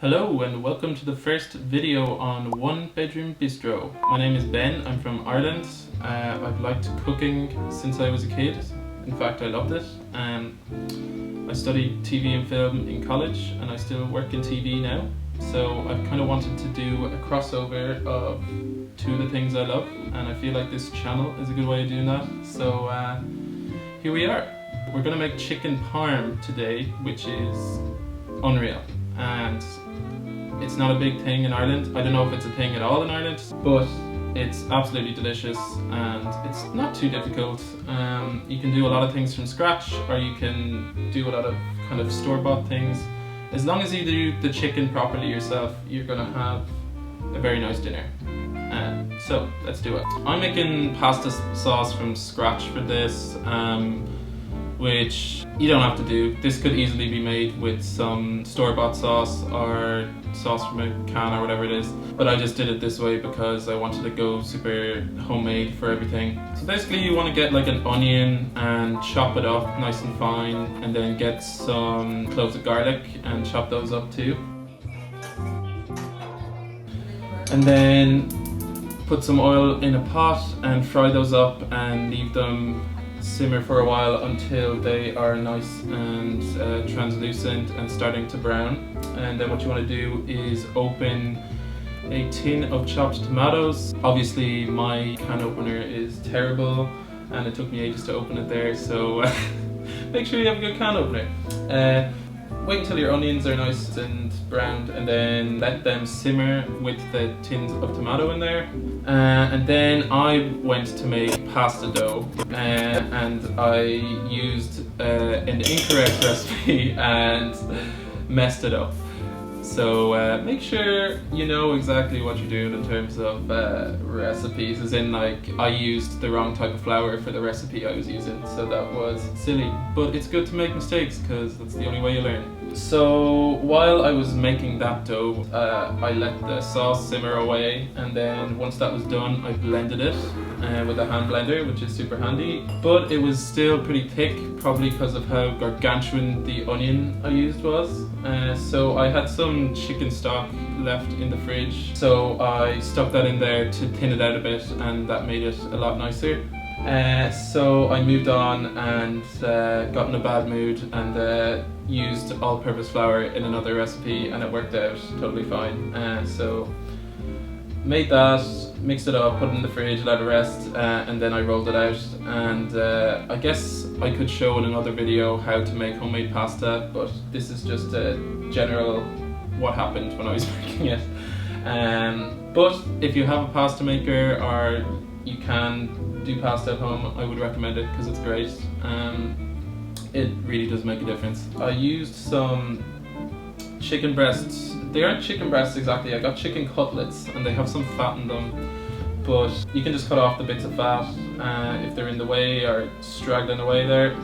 Hello and welcome to the first video on One Bedroom Bistro. My name is Ben, I'm from Ireland. I've liked cooking since I was a kid. In fact, I loved it. I studied TV and film in college and I still work in TV now. So I've kind of wanted to do a crossover of two of the things I love, and I feel like this channel is a good way of doing that. So here we are. We're going to make chicken parm today, which is unreal. And it's not a big thing in Ireland. I don't know if it's a thing at all in Ireland, but it's absolutely delicious and it's not too difficult. You can do a lot of things from scratch, or you can do a lot of kind of store-bought things. As long as you do the chicken properly yourself, you're gonna have a very nice dinner. So let's do it. I'm making pasta sauce from scratch for this, which you don't have to do. This could easily be made with some store-bought sauce or sauce from a can or whatever it is, but I just did it this way because I wanted to go super homemade for everything. So basically you want to get like an onion and chop it up nice and fine, and then get some cloves of garlic and chop those up too. And then put some oil in a pot and fry those up and leave them simmer for a while until they are nice and translucent and starting to brown. And then what you want to do is open a tin of chopped tomatoes. Obviously my can opener is terrible and it took me ages to open it there, so make sure you have a good can opener. Wait until your onions are nice and browned and then let them simmer with the tins of tomato in there. And then I went to make pasta dough and I used an incorrect recipe and messed it up. So make sure you know exactly what you're doing in terms of recipes, as in like I used the wrong type of flour for the recipe I was using, so that was silly. But it's good to make mistakes because that's the only way you learn. So while I was making that dough, I let the sauce simmer away, and then once that was done I blended it with a hand blender, which is super handy. But it was still pretty thick, probably because of how gargantuan the onion I used was. So I had some chicken stock left in the fridge, so I stuck that in there to thin it out a bit, and that made it a lot nicer. So I moved on and got in a bad mood and used all-purpose flour in another recipe, and it worked out totally fine. So made that, mixed it up, put it in the fridge, let it rest, and then I rolled it out. And I guess I could show in another video how to make homemade pasta, but this is just a general what happened when I was making it. But if you have a pasta maker or you can do pasta at home, I would recommend it because it's great. It really does make a difference. I used some chicken breasts. They aren't chicken breasts exactly, I got chicken cutlets and they have some fat in them, but you can just cut off the bits of fat if they're in the way or straggling away there.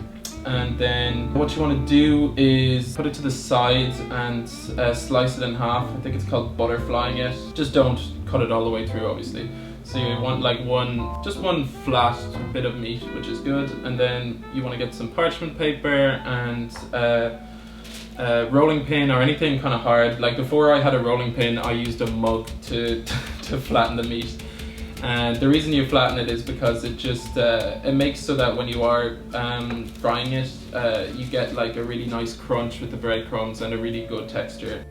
And then what you want to do is put it to the side and slice it in half. I think it's called butterflying it. Just don't cut it all the way through, obviously. So you want like just one flat bit of meat, which is good. And then you want to get some parchment paper and rolling pin or anything kind of hard. Like before I had a rolling pin, I used a mug to flatten the meat. And the reason you flatten it is because it just it makes so that when you are frying it, you get like a really nice crunch with the breadcrumbs and a really good texture.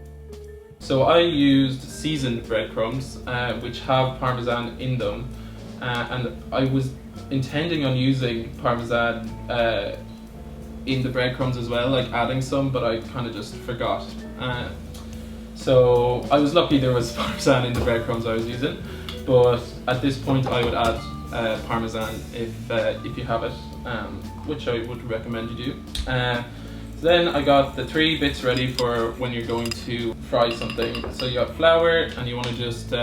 So I used seasoned breadcrumbs, which have Parmesan in them, and I was intending on using Parmesan in the breadcrumbs as well, like adding some, but I kind of just forgot. So I was lucky there was Parmesan in the breadcrumbs I was using, but at this point I would add Parmesan if you have it, which I would recommend you do. Then I got the 3 bits ready for when you're going to fry something. So you got flour, and you want to just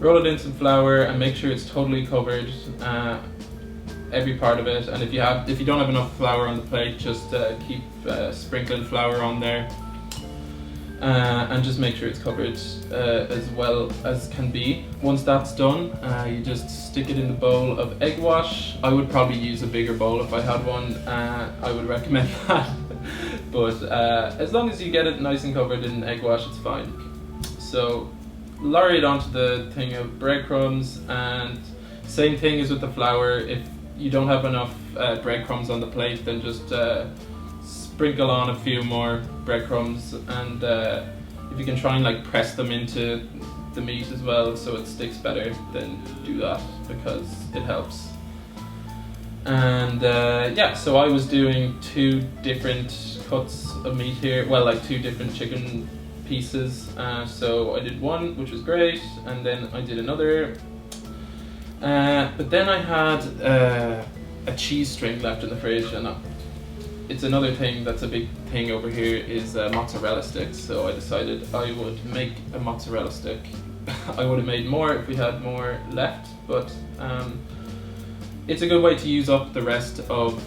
roll it in some flour and make sure it's totally covered, every part of it. And if you don't have enough flour on the plate, just keep sprinkling flour on there, and just make sure it's covered as well as can be. Once that's done, you just stick it in the bowl of egg wash. I would probably use a bigger bowl if I had one. I would recommend that. but as long as you get it nice and covered in egg wash, it's fine. So lorry it onto the thing of breadcrumbs, and same thing as with the flour. If you don't have enough breadcrumbs on the plate, then just sprinkle on a few more breadcrumbs, and if you can try and like press them into the meat as well so it sticks better, then do that because it helps. And yeah, so I was doing 2 different cuts of meat here, well, like 2 different chicken pieces. So I did one, which was great, and then I did another. But then I had a cheese string left in the fridge, and it's another thing that's a big thing over here is mozzarella sticks. So I decided I would make a mozzarella stick. I would have made more if we had more left, but it's a good way to use up the rest of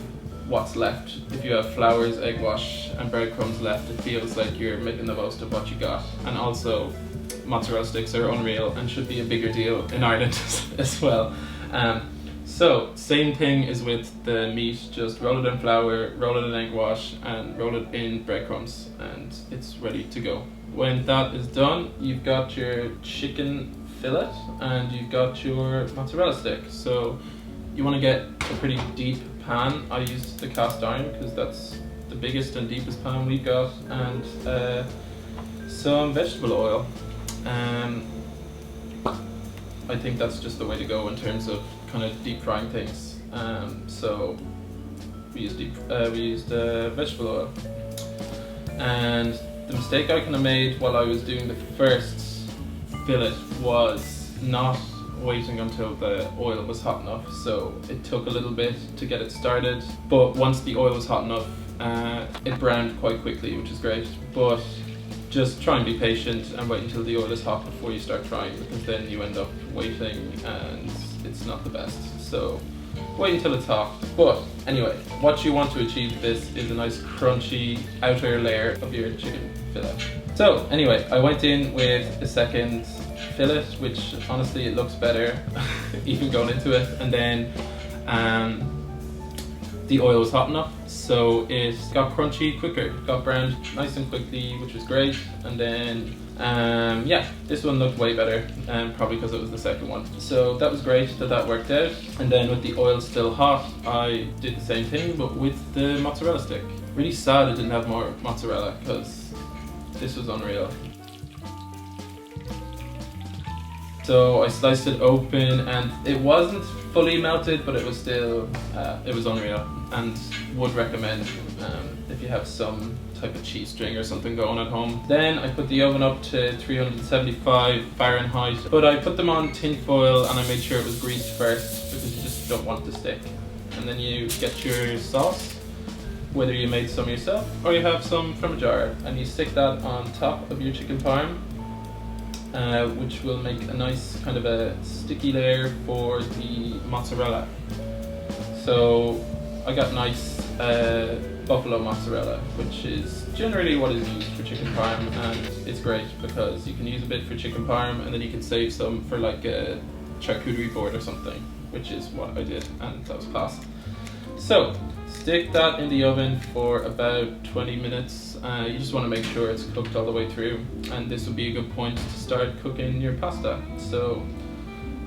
what's left. If you have flours, egg wash and breadcrumbs left, it feels like you're making the most of what you got. And also mozzarella sticks are unreal and should be a bigger deal in Ireland as well. So same thing is with the meat, just roll it in flour, roll it in egg wash and roll it in breadcrumbs, and it's ready to go. When that is done, you've got your chicken fillet and you've got your mozzarella stick. So you want to get a pretty deep pan. I used the cast iron because that's the biggest and deepest pan we've got, and some vegetable oil. I think that's just the way to go in terms of kind of deep frying things. So we used vegetable oil, and the mistake I kind of made while I was doing the first fillet was not waiting until the oil was hot enough. So it took a little bit to get it started, but once the oil was hot enough, it browned quite quickly, which is great. But just try and be patient and wait until the oil is hot before you start frying, because then you end up waiting and it's not the best. So wait until it's hot. But anyway, what you want to achieve with this is a nice crunchy outer layer of your chicken fillet. So anyway, I went in with a second fillet, which honestly it looks better even going into it, and then the oil was hot enough, so it got crunchy quicker, got browned nice and quickly, which was great. And then yeah, this one looked way better, probably because it was the second one. So that was great that worked out. And then with the oil still hot, I did the same thing but with the mozzarella stick. Really sad I didn't have more mozzarella because this was unreal. So I sliced it open and it wasn't fully melted, but it was still, it was unreal, and would recommend if you have some type of cheese string or something going at home. Then I put the oven up to 375 Fahrenheit, but I put them on tin foil and I made sure it was greased first because you just don't want it to stick. And then you get your sauce, whether you made some yourself or you have some from a jar, and you stick that on top of your chicken parm, which will make a nice kind of a sticky layer for the mozzarella. So I got nice buffalo mozzarella, which is generally what is used for chicken parm, and it's great because you can use a bit for chicken parm and then you can save some for like a charcuterie board or something, which is what I did, and that was class. So stick that in the oven for about 20 minutes. You just want to make sure it's cooked all the way through, and this would be a good point to start cooking your pasta. So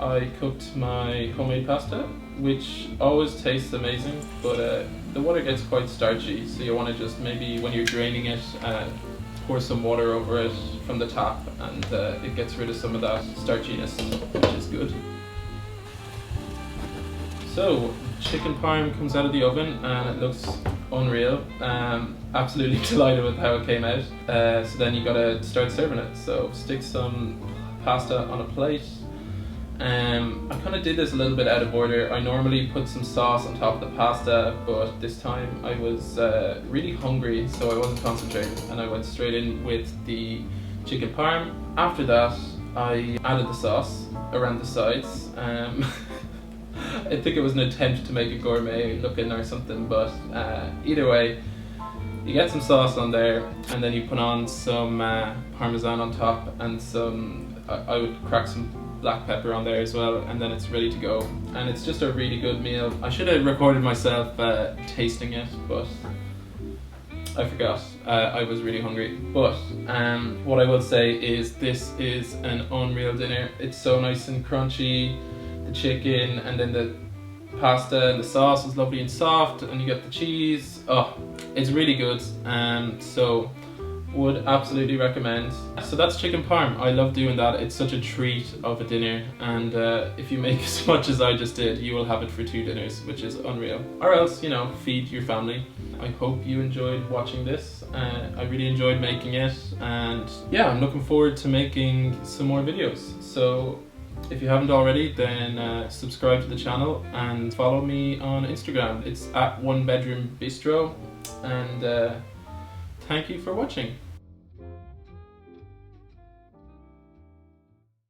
I cooked my homemade pasta, which always tastes amazing, but the water gets quite starchy, so you want to just maybe when you're draining it, pour some water over it from the tap, and it gets rid of some of that starchiness, which is good. So chicken parm comes out of the oven and it looks unreal. Absolutely delighted with how it came out. So then you gotta start serving it. So stick some pasta on a plate. I kind of did this a little bit out of order. I normally put some sauce on top of the pasta, but this time I was really hungry, so I wasn't concentrating, and I went straight in with the chicken parm. After that, I added the sauce around the sides. I think it was an attempt to make it gourmet looking or something, but either way, you get some sauce on there, and then you put on some Parmesan on top, and some, I would crack some black pepper on there as well, and then it's ready to go. And it's just a really good meal. I should have recorded myself tasting it, but I forgot. I was really hungry. But what I will say is this is an unreal dinner. It's so nice and crunchy, the chicken, and then the pasta and the sauce is lovely and soft, and you get the cheese. Oh, it's really good. So would absolutely recommend. So that's chicken parm. I love doing that. It's such a treat of a dinner, and if you make as much as I just did, you will have it for 2 dinners, which is unreal. Or else, you know, feed your family. I hope you enjoyed watching this. I really enjoyed making it, and yeah, I'm looking forward to making some more videos. So if you haven't already, then subscribe to the channel and follow me on Instagram. It's at One Bedroom Bistro, and thank you for watching.